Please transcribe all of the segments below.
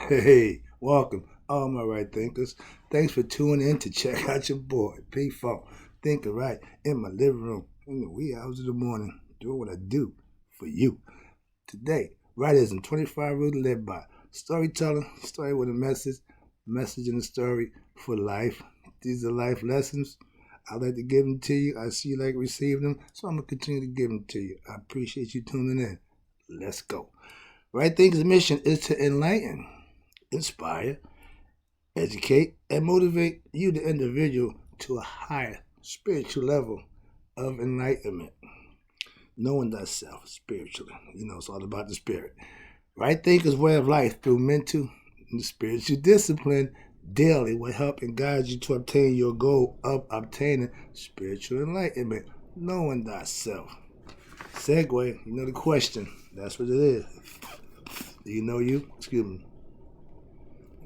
Hey, welcome, all my right thinkers. Thanks for tuning in to check out your boy, P Funk, thinking right in my living room in the wee hours of the morning, doing what I do for you. Today, writers in 25 Rules to Live By. Storyteller, story with a message in a story for life. These are life lessons. I like to give them to you. I see you like receiving them, so I'm going to continue to give them to you. I appreciate you tuning in. Let's go. Right Thinkers' mission is to enlighten, inspire, educate, and motivate you, the individual, to a higher spiritual level of enlightenment. Knowing thyself spiritually. It's all about the spirit. Right thinkers' way of life through mental and spiritual discipline daily will help and guide you to obtain your goal of obtaining spiritual enlightenment. Knowing thyself. Segue, you know the question. That's what it is. Do you know you? Excuse me.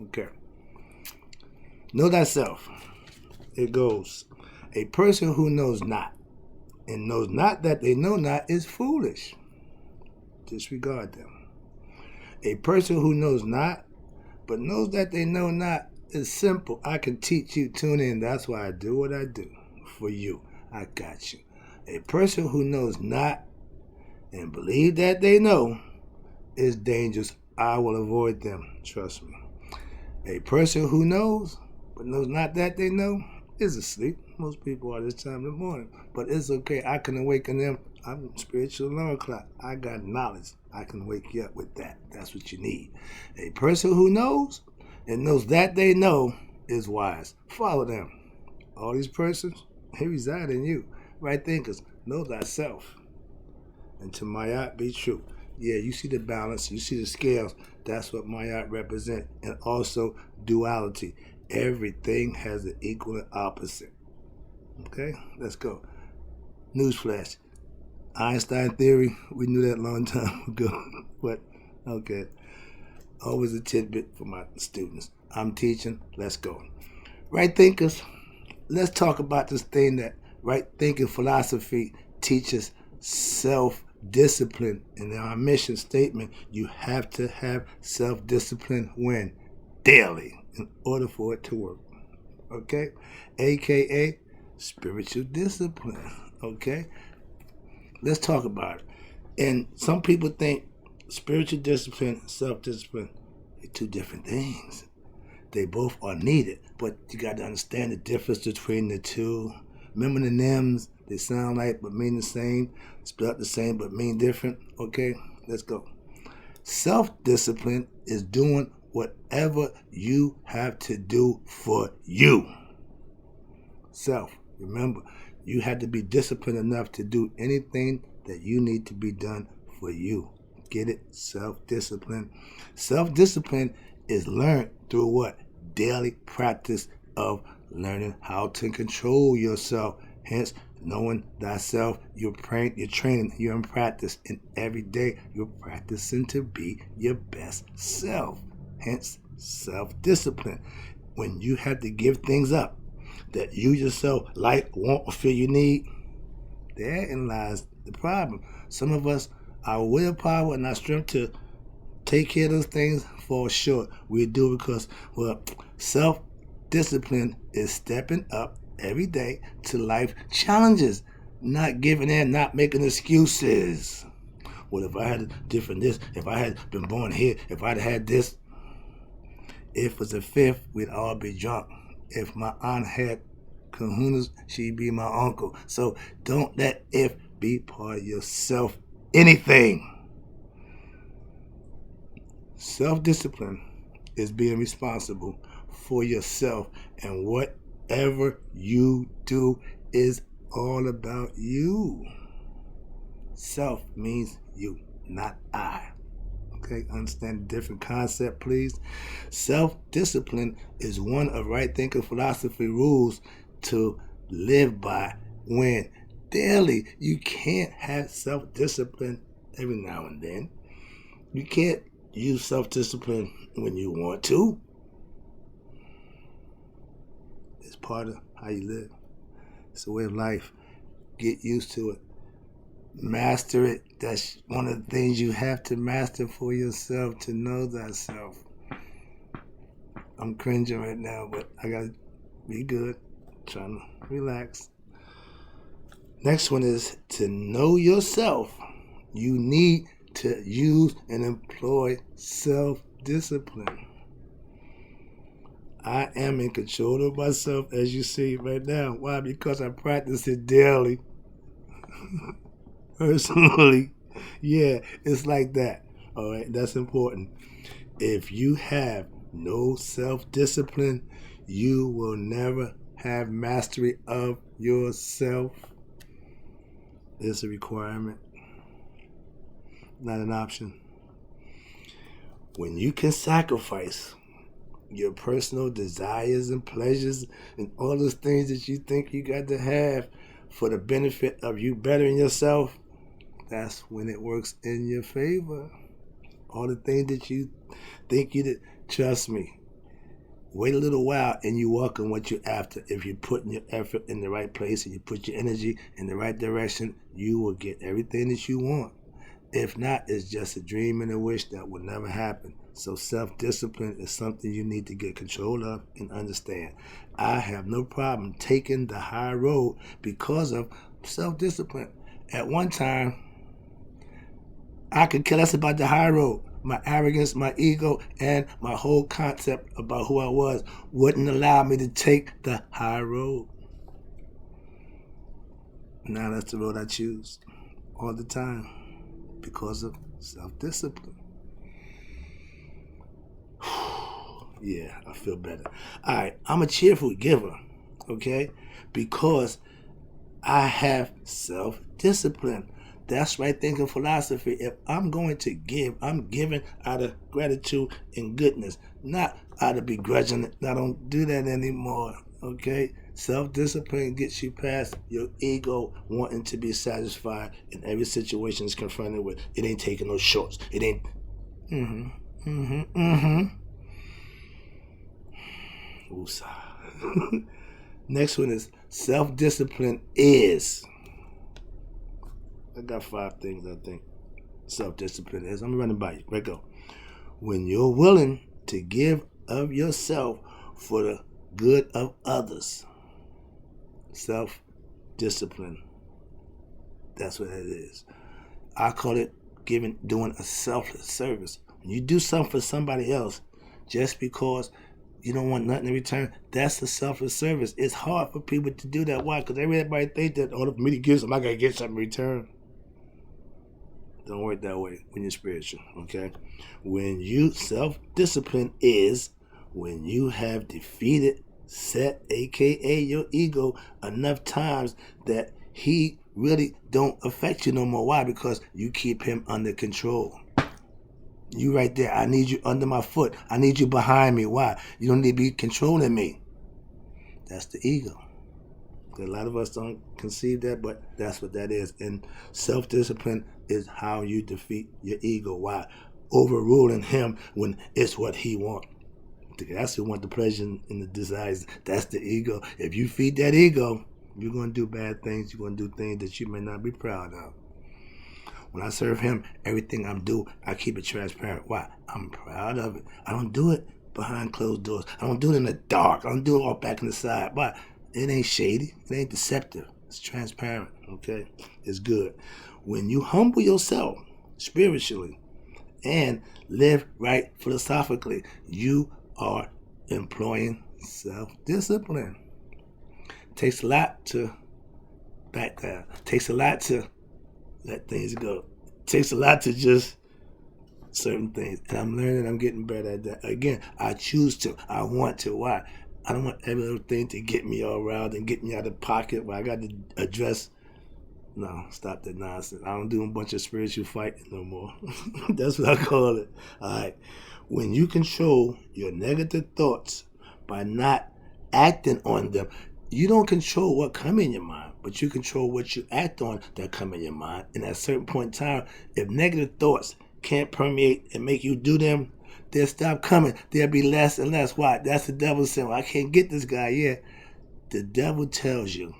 Okay. Know thyself. It goes, a person who knows not and knows not that they know not is foolish. Disregard them. A person who knows not but knows that they know not is simple. I can teach you. Tune in. That's why I do what I do. For you. I got you. A person who knows not and believe that they know is dangerous. I will avoid them. Trust me. A person who knows but knows not that they know is asleep. Most people are this time in the morning. But it's okay. I can awaken them. I'm spiritual alarm clock. I got knowledge. I can wake you up with that. That's what you need. A person who knows and knows that they know is wise. Follow them. All these persons, they reside in you. Right thinkers, know thyself. And to Mayat be true. Yeah, you see the balance, you see the scales. That's what Mayat represents. And also duality. Everything has an equal and opposite. Okay, let's go. Newsflash. Einstein theory, we knew that a long time ago. But, okay. Always a tidbit for my students. I'm teaching, let's go. Right thinkers, let's talk about this thing that right thinking philosophy teaches self-discipline. In our mission statement, you have to have self-discipline when? Daily, in order for it to work. Okay? AKA spiritual discipline. Okay? Let's talk about it. And some people think spiritual discipline and self-discipline are two different things. They both are needed, but you got to understand the difference between the two. Remember the names? They sound like but mean the same, spelled the same but mean different. Okay, let's go. Self-discipline is doing whatever you have to do for you. Self. Remember, you have to be disciplined enough to do anything that you need to be done for you. Get it? Self-discipline. Self-discipline is learned through what? Daily practice of learning how to control yourself. Hence, knowing thyself, you're training, you're in practice. And every day, you're practicing to be your best self. Hence, self-discipline. When you have to give things up that you yourself like, want, or feel you need, therein lies the problem. Some of us, our willpower and our strength to take care of those things falls short. We do it because, well, self-discipline is stepping up every day to life challenges, not giving in, not making excuses. Well, if I had different this, if I had been born here, if I'd had this, if it was a fifth, we'd all be drunk. If my aunt had kahunas, she'd be my uncle. So don't let if be part of yourself anything. Self-discipline is being responsible for yourself, and whatever you do is all about you. Self means you, not I. Okay, understand the different concept, please. Self-discipline is one of right thinking philosophy rules to live by when daily. You can't have self-discipline every now and then. You can't use self-discipline when you want to. It's part of how you live. It's a way of life. Get used to it. Master it. That's one of the things you have to master for yourself, to know thyself. I'm cringing right now, but I gotta be good. Trying to relax. Next one is to know yourself. You need to use and employ self-discipline. I am in control of myself, as you see right now. Why? Because I practice it daily. Personally, yeah, it's like that. All right, that's important. If you have no self-discipline, you will never have mastery of yourself. It's a requirement, not an option. When you can sacrifice your personal desires and pleasures and all those things that you think you got to have for the benefit of you bettering yourself, that's when it works in your favor. All the things that you think you did, trust me, wait a little while and you walk in what you're after. If you're putting your effort in the right place and you put your energy in the right direction, you will get everything that you want. If not, it's just a dream and a wish that will never happen. So self-discipline is something you need to get control of and understand. I have no problem taking the high road because of self-discipline. At one time, I could care less about the high road. My arrogance, my ego, and my whole concept about who I was wouldn't allow me to take the high road. Now that's the road I choose all the time because of self-discipline. Yeah, I feel better. All right, I'm a cheerful giver, okay? Because I have self-discipline. That's right thinking philosophy. If I'm going to give, I'm giving out of gratitude and goodness, not out of begrudging. I don't do that anymore, okay? Self-discipline gets you past your ego wanting to be satisfied in every situation it's confronted with. It ain't taking no shorts. It ain't, Woosah. Next one is self-discipline is. I got 5 things I think self-discipline is. I'm running by you. Right, go. When you're willing to give of yourself for the good of others. Self-discipline. That's what it is. I call it doing a selfless service. When you do something for somebody else, just because you don't want nothing in return, that's a selfless service. It's hard for people to do that. Why? Because everybody think that, for me to give something, I got to get something in return. Don't work that way when you're spiritual, okay? When you self-discipline is when you have defeated Set, aka your ego, enough times that he really don't affect you no more. Why? Because you keep him under control. You right there. I need you under my foot. I need you behind me. Why? You don't need to be controlling me. That's the ego. A lot of us don't conceive that, but that's what that is. And self-discipline is how you defeat your ego. Why? Overruling him when it's what he wants. That's who want the pleasure and the desires. That's the ego. If you feed that ego, you're going to do bad things. You're going to do things that you may not be proud of. When I serve him, everything I'm doing, I keep it transparent. Why? I'm proud of it. I don't do it behind closed doors. I don't do it in the dark. I don't do it all back in the side. Why? It ain't shady. It ain't deceptive. It's transparent, okay? It's good. When you humble yourself spiritually and live right philosophically, you are employing self-discipline. Takes a lot to back down. Takes a lot to let things go. Takes a lot to just certain things. And I'm learning, I'm getting better at that. Again, I choose to. I want to. Why? I don't want every little thing to get me all riled and get me out of pocket where I got to address. No, stop that nonsense. I don't do a bunch of spiritual fighting no more. That's what I call it. All right. When you control your negative thoughts by not acting on them, you don't control what come in your mind, but you control what you act on that come in your mind. And at a certain point in time, if negative thoughts can't permeate and make you do them, they'll stop coming. There'll be less and less. Why? That's the devil saying, well, I can't get this guy. Yeah. The devil tells you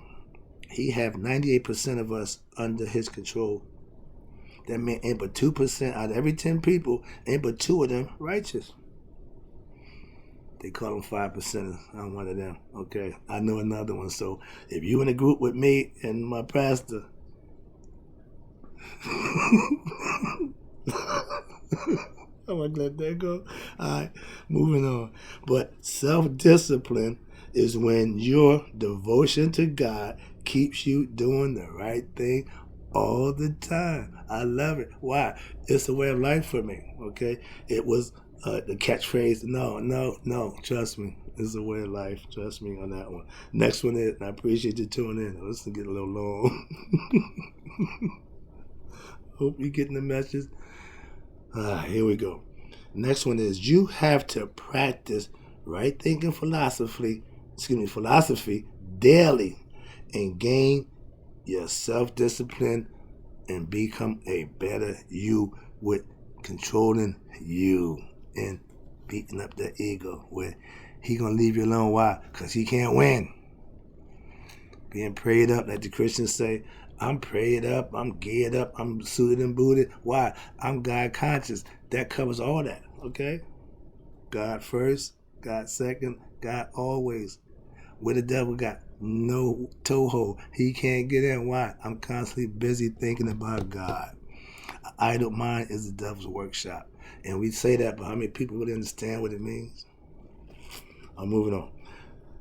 he have 98% of us under his control. That means ain't but 2% out of every 10 people, ain't but 2 of them righteous. They call them 5%ers. I'm one of them. Okay, I know another one. So if you in a group with me and my pastor, I'm gonna let that go. All right, moving on. But self-discipline is when your devotion to God keeps you doing the right thing all the time. I love it. Why? It's a way of life for me. Okay, it was the catchphrase. No. Trust me, it's a way of life. Trust me on that one. Next one is. I appreciate you tuning in. This will get a little long. Hope you're getting the message. Here we go. Next one is you have to practice right thinking philosophy daily and gain your self-discipline and become a better you with controlling you and beating up that ego where he gonna leave you alone. Why? Because he can't win. Being prayed up, like the Christians say, I'm prayed up, I'm geared up, I'm suited and booted. Why? I'm God conscious. That covers all that, okay? God first, God second, God always. Where the devil got no toehold, he can't get in. Why? I'm constantly busy thinking about God. An idle mind is the devil's workshop. And we say that, but how many people really understand what it means? I'm moving on.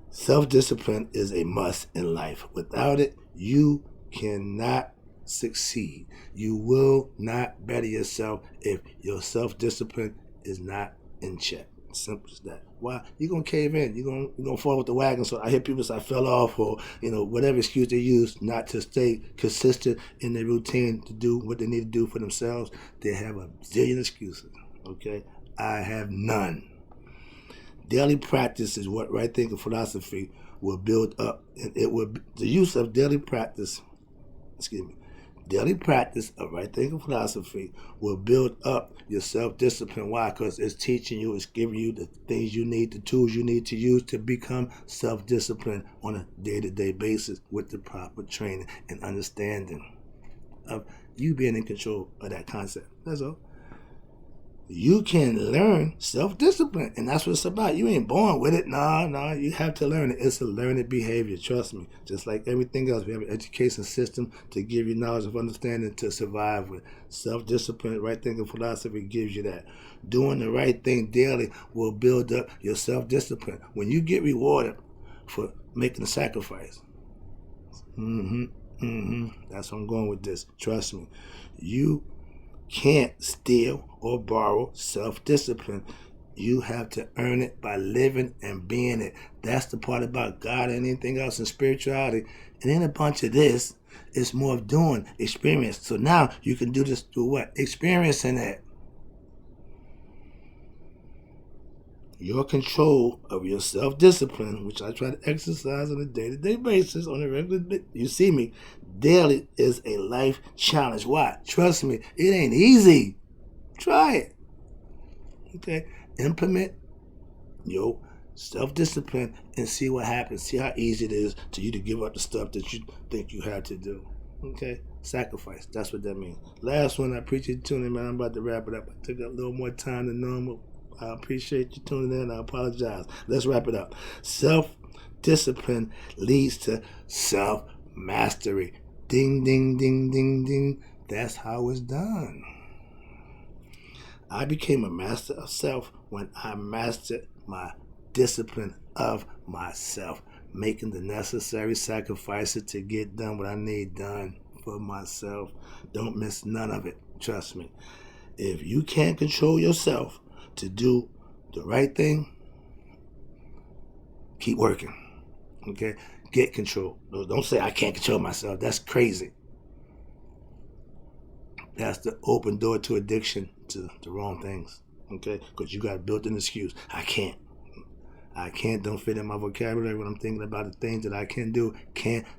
Self-discipline is a must in life. Without it, you cannot succeed. You will not better yourself if your self-discipline is not in check. Simple as that. Why? You're going to cave in. You're gonna fall with the wagon. So I hear people say I fell off or, whatever excuse they use not to stay consistent in their routine to do what they need to do for themselves. They have a zillion excuses. Okay? I have none. Daily practice is what right thinking philosophy will build up. And the use of daily practice of right thinking philosophy will build up your self-discipline. Why? Because it's teaching you, it's giving you the things you need, the tools you need to use to become self-disciplined on a day-to-day basis with the proper training and understanding of you being in control of that concept. That's all. You can learn self-discipline, and that's what it's about. You ain't born with it. No, you have to learn it. It's a learned behavior, trust me. Just like everything else, we have an education system to give you knowledge of understanding to survive with. Self-discipline, right thinking philosophy gives you that. Doing the right thing daily will build up your self-discipline. When you get rewarded for making a sacrifice, that's where I'm going with this. Trust me. You can't steal or borrow self-discipline. You have to earn it by living and being it. That's the part about God and anything else in spirituality. And then a bunch of this is more of doing, experience. So now you can do this through what? Experiencing it. Your control of your self-discipline, which I try to exercise on a day-to-day basis, on a regular, you see me, daily is a life challenge. Why? Trust me, it ain't easy. Try it. Okay? Implement your self-discipline and see what happens. See how easy it is to you to give up the stuff that you think you have to do. Okay? Sacrifice. That's what that means. Last one, I appreciate you tuning in, man. I'm about to wrap it up. I took a little more time than normal. I appreciate you tuning in. I apologize. Let's wrap it up. Self-discipline leads to self-mastery. Ding, ding, ding, ding, ding. That's how it's done. I became a master of self when I mastered my discipline of myself, making the necessary sacrifices to get done what I need done for myself. Don't miss none of it. Trust me. If you can't control yourself to do the right thing, keep working. Okay? Get control. Don't say I can't control myself. That's crazy. That's the open door to addiction to the wrong things. Okay? Because you got a built-in excuse. I can't don't fit in my vocabulary when I'm thinking about the things that I can do.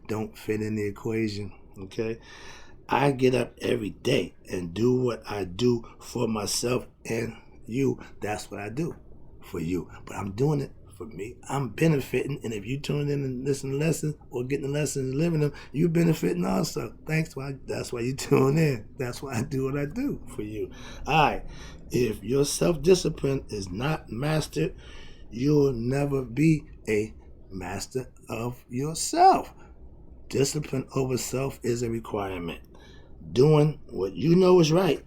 Don't fit in the equation. Okay? I get up every day and do what I do for myself and you. That's what I do for you. But I'm doing it for me. I'm benefiting. And if you tune in and listen to lessons or getting the lessons and living them, you're benefiting also. That's why you tune in. That's why I do what I do for you. All right. If your self-discipline is not mastered, you'll never be a master of yourself. Discipline over self is a requirement. Doing what you know is right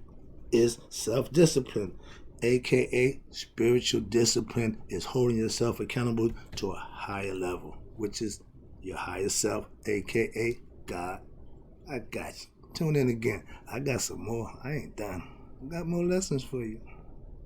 is self-discipline, aka spiritual discipline is holding yourself accountable to a higher level, which is your higher self, aka God. I got you. Tune in again. I got some more. I ain't done. I got more lessons for you.